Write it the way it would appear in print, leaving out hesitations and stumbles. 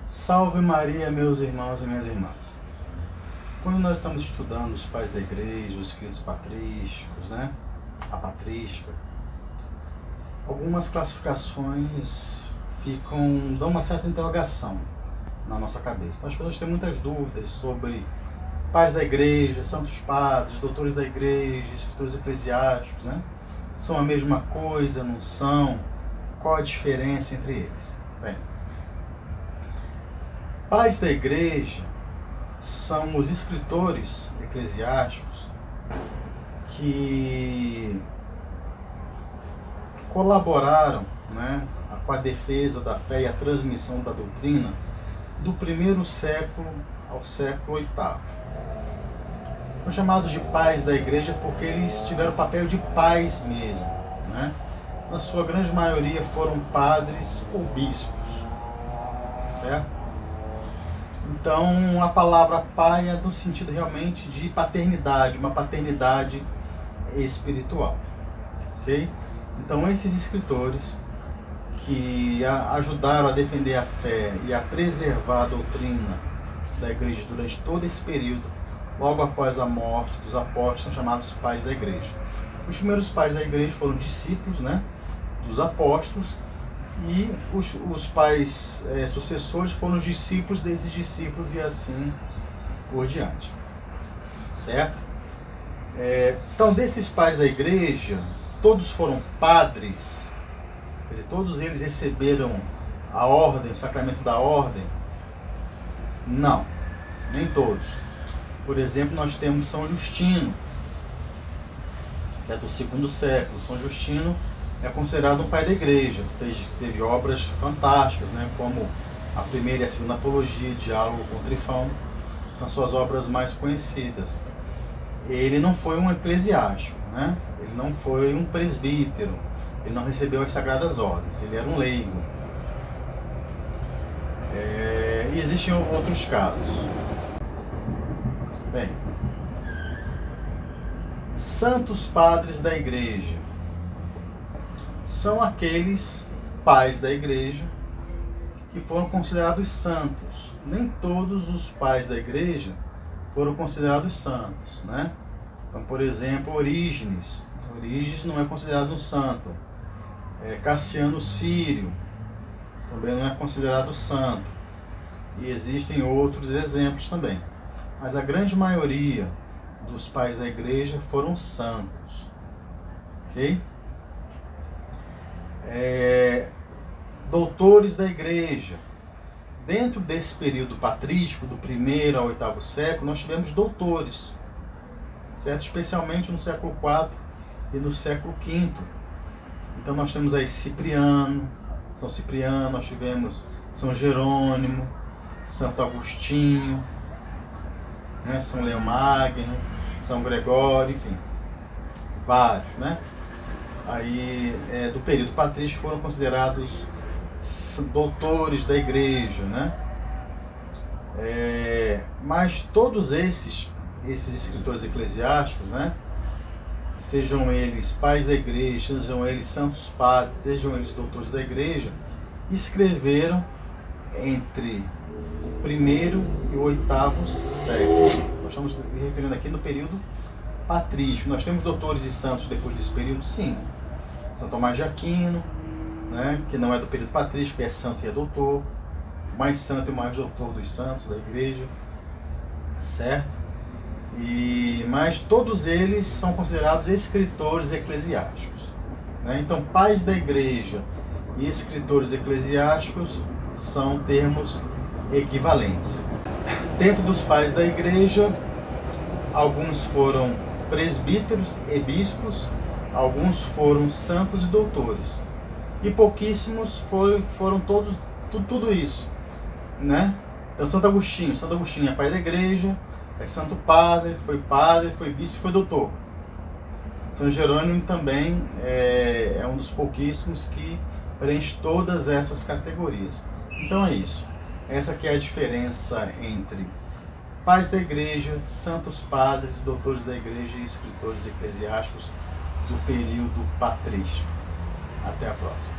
Salve Maria, meus irmãos e minhas irmãs. Quando nós estamos estudando os pais da igreja, os escritos patrísticos, a patrística, algumas classificações dão uma certa interrogação na nossa cabeça. Então, as pessoas têm muitas dúvidas sobre pais da igreja, santos padres, doutores da igreja, escritores eclesiásticos, São a mesma coisa, não são? Qual a diferença entre eles? Bem, pais da igreja são os escritores eclesiásticos que colaboraram com a defesa da fé e a transmissão da doutrina do primeiro século ao século VIII. São chamados de pais da igreja porque eles tiveram o papel de pais mesmo. Na sua grande maioria foram padres ou bispos, certo? Então, a palavra pai é no sentido realmente de paternidade, uma paternidade espiritual, ok? Então, esses escritores que ajudaram a defender a fé e a preservar a doutrina da igreja durante todo esse período, logo após a morte dos apóstolos, são chamados pais da igreja. Os primeiros pais da igreja foram discípulos, dos apóstolos, e os pais sucessores foram os discípulos desses discípulos e assim por diante, certo? Então, desses pais da igreja, todos foram padres, quer dizer, todos eles receberam a ordem, o sacramento da ordem? Não, nem todos. Por exemplo, nós temos São Justino, que é do II século. São Justino é considerado um pai da igreja, teve obras fantásticas, como a primeira e a segunda apologia, Diálogo com Trifão, são suas obras mais conhecidas. Ele não foi um eclesiástico, ele não foi um presbítero, ele não recebeu as sagradas ordens, ele era um leigo. E existem outros casos. Bem, santos padres da igreja são aqueles pais da igreja que foram considerados santos. Nem todos os pais da igreja foram considerados santos, Então, por exemplo, Orígenes não é considerado um santo. Cassiano Sírio também não é considerado santo. E existem outros exemplos também. Mas a grande maioria dos pais da igreja foram santos, ok? Doutores da igreja. Dentro desse período patrístico, do 1º ao 8º século, nós tivemos doutores, certo? Especialmente no século IV e no século V. Então nós temos aí São Cipriano, nós tivemos São Jerônimo, Santo Agostinho, São Leão Magno, São Gregório, enfim, vários, Aí, do período patrístico, foram considerados doutores da igreja, Mas todos esses escritores eclesiásticos, sejam eles pais da igreja, sejam eles santos padres, sejam eles doutores da igreja, escreveram entre o 1º e o 8º século. Nós estamos referindo aqui no período patrístico. Nós temos doutores e santos depois desse período? Sim. São Tomás de Aquino, que não é do período patrístico, é santo e é doutor. O mais santo e o mais doutor dos santos da igreja, certo? Mas todos eles são considerados escritores eclesiásticos. Então, pais da igreja e escritores eclesiásticos são termos equivalentes. Dentro dos pais da igreja, alguns foram presbíteros e bispos, alguns foram santos e doutores, e pouquíssimos foram tudo isso, Então, Santo Agostinho é pai da igreja, é santo padre, foi bispo e foi doutor. São Jerônimo também é um dos pouquíssimos que preenche todas essas categorias. Então é isso. Essa aqui é a diferença entre pais da igreja, santos padres, doutores da igreja e escritores eclesiásticos do período patrístico. Até a próxima.